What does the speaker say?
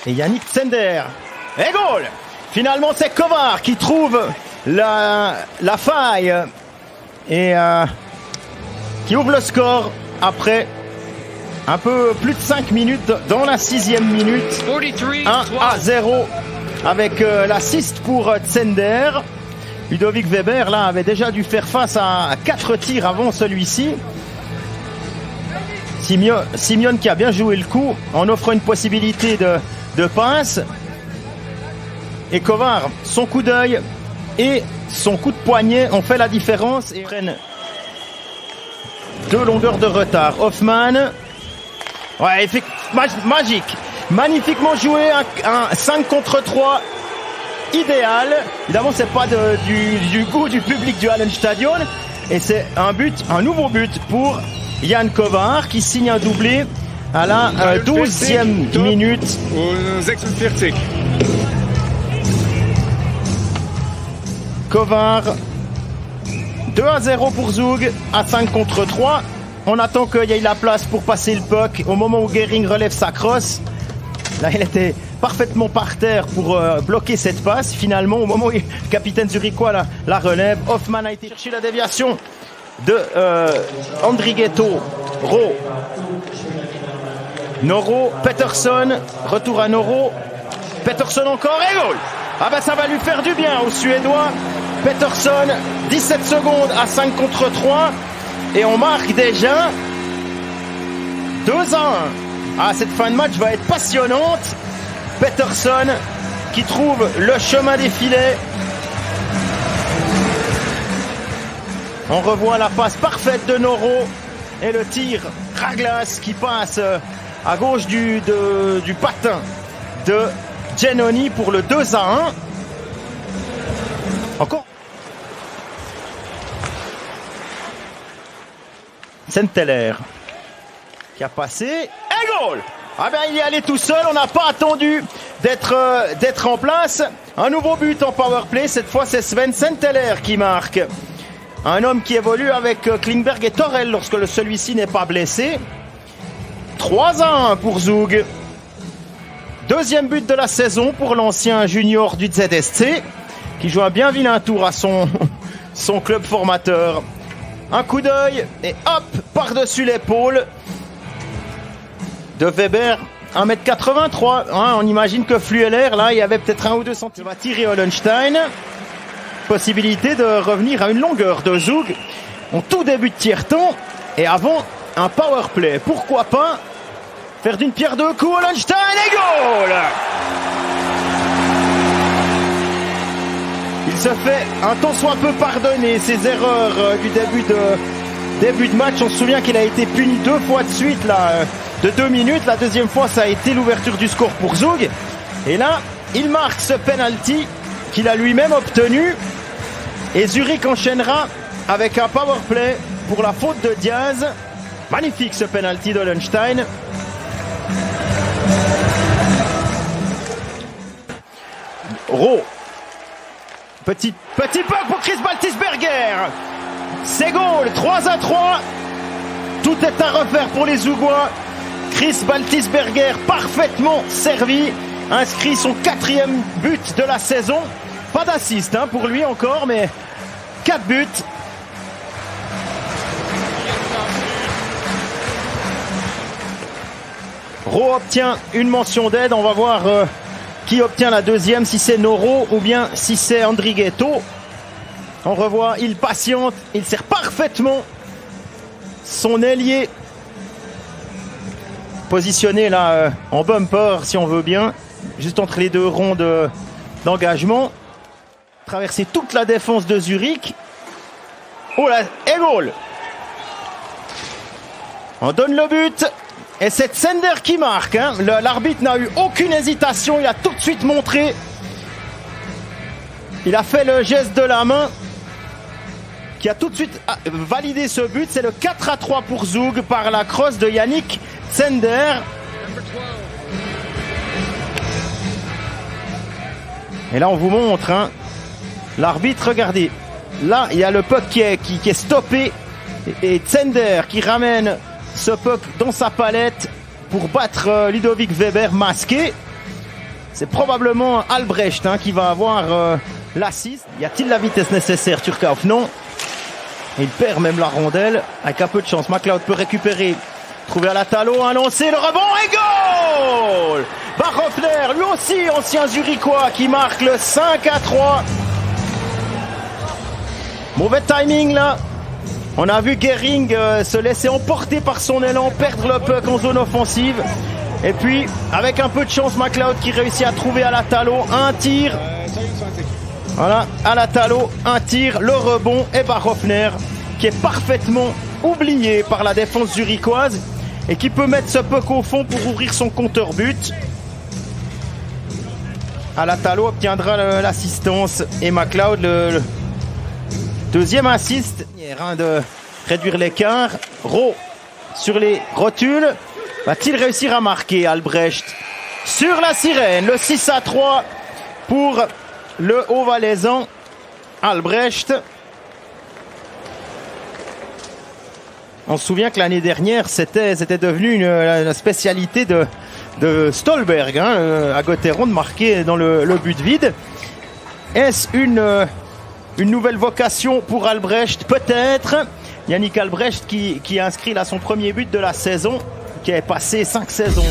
et Yannick Zender. Et goal! Finalement, c'est Kovar qui trouve la faille et qui ouvre le score après un peu plus de 5 minutes dans la 6e minute. 1-0 avec l'assist pour Zender. Ludovic Weber là avait déjà dû faire face à 4 tirs avant celui-ci. Simeone qui a bien joué le coup en offrant une possibilité de passe. Et Kovar, son coup d'œil et son coup de poignet ont fait la différence et prennent 2 longueurs de retard. Hoffman, ouais, magique, magnifiquement joué, un 5 contre 3 idéal. Évidemment, c'est pas du goût du public du Hallenstadion et c'est un nouveau but pour Jan Kovar qui signe un doublé à la 12e minute. 46. Kovar, 2-0 pour Zug, à 5 contre 3. On attend qu'il y ait la place pour passer le puck. Au moment où Gehring relève sa crosse, là il était parfaitement par terre pour bloquer cette passe. Finalement, au moment où le capitaine zurichois la relève, Hoffman a été chercher la déviation de Andrighetto, Ro, Noro, Pettersson, retour à Noro, Pettersson encore et goal. Ah ben ça va lui faire du bien aux Suédois. Pettersson, 17 secondes à 5 contre 3 et on marque déjà 2-1. Ah, cette fin de match va être passionnante. Pettersson qui trouve le chemin des filets. On revoit la passe parfaite de Noro et le tir Raglas qui passe à gauche du patin de Giannoni pour le 2-1. Encore Senteller qui a passé et goal. Ah ben il y allait tout seul, on n'a pas attendu d'être en place. Un nouveau but en powerplay, cette fois c'est Sven Senteller qui marque. Un homme qui évolue avec Klingberg et Torel lorsque celui-ci n'est pas blessé. 3-1 pour Zug. Deuxième but de la saison pour l'ancien junior du ZSC qui joue un bien vilain tour à son club formateur. Un coup d'œil et hop, par-dessus l'épaule de Weber, 1m83. Hein, on imagine que Flueller, là, il y avait peut-être 1 ou 2 cm. Va tirer Hollenstein. Possibilité de revenir à une longueur de Zug en tout début de tiers-temps et avant un power play. Pourquoi pas faire d'une pierre deux coups Hollenstein et goal. Il se fait un tant soit peu pardonner ses erreurs du début de match. On se souvient qu'il a été puni 2 fois de suite là, de 2 minutes. La deuxième fois, ça a été l'ouverture du score pour Zug. Et là, il marque ce penalty qu'il a lui-même obtenu. Et Zurich enchaînera avec un power play pour la faute de Diaz. Magnifique ce penalty d'Hollenstein. Ro. Petit puck pour Chris Baltisberger. C'est goal, 3-3. Tout est à refaire pour les Zugois. Chris Baltisberger parfaitement servi. Inscrit son 4e but de la saison. Pas d'assist hein, pour lui encore, mais 4 buts. Ro obtient une mention d'aide. On va voir qui obtient la deuxième, si c'est Noro ou bien si c'est Andrighetto. On revoit, il patiente, il sert parfaitement son ailier positionné là en bumper si on veut bien, juste entre les 2 ronds d'engagement. Traverser toute la défense de Zurich. Oh là, et goal. On donne le but. Et c'est Zender qui marque. Hein. L'arbitre n'a eu aucune hésitation. Il a tout de suite montré. Il a fait le geste de la main. Qui a tout de suite validé ce but. C'est le 4-3 pour Zug par la crosse de Yannick Zender. Et là on vous montre. Hein, l'arbitre, regardez. Là il y a le puck qui est stoppé. Et Zender qui ramène ce puck dans sa palette pour battre Ludovic Weber masqué. C'est probablement Albrecht qui va avoir l'assist. Y a-t-il la vitesse nécessaire, Turcauf? Non. Il perd même la rondelle. Avec un peu de chance, McLeod peut récupérer. Trouver à la Talo, un lancé, le rebond et goal! Barhoffner, lui aussi ancien Zurichois, qui marque le 5-3. Mauvais timing là. On a vu Gehring se laisser emporter par son élan, perdre le puck en zone offensive. Et puis, avec un peu de chance, McLeod qui réussit à trouver à la Talo un tir. Voilà, à la Talo, un tir, le rebond et Barhoffner qui est parfaitement oublié par la défense zurichoise et qui peut mettre ce puck au fond pour ouvrir son compteur but. Alatalo obtiendra l'assistance et McLeod le deuxième assist. De réduire l'écart. Rowe sur les rotules. Va-t-il réussir à marquer Albrecht sur la sirène? Le 6-3 pour le Haut-Valaisan Albrecht. On se souvient que l'année dernière, c'était devenu la spécialité de Stolberg, à Gotteron, de marquer dans le but vide. Est-ce une nouvelle vocation pour Albrecht? Peut-être. Yannick Albrecht qui a inscrit là son premier but de la saison, qui est passé 5 saisons.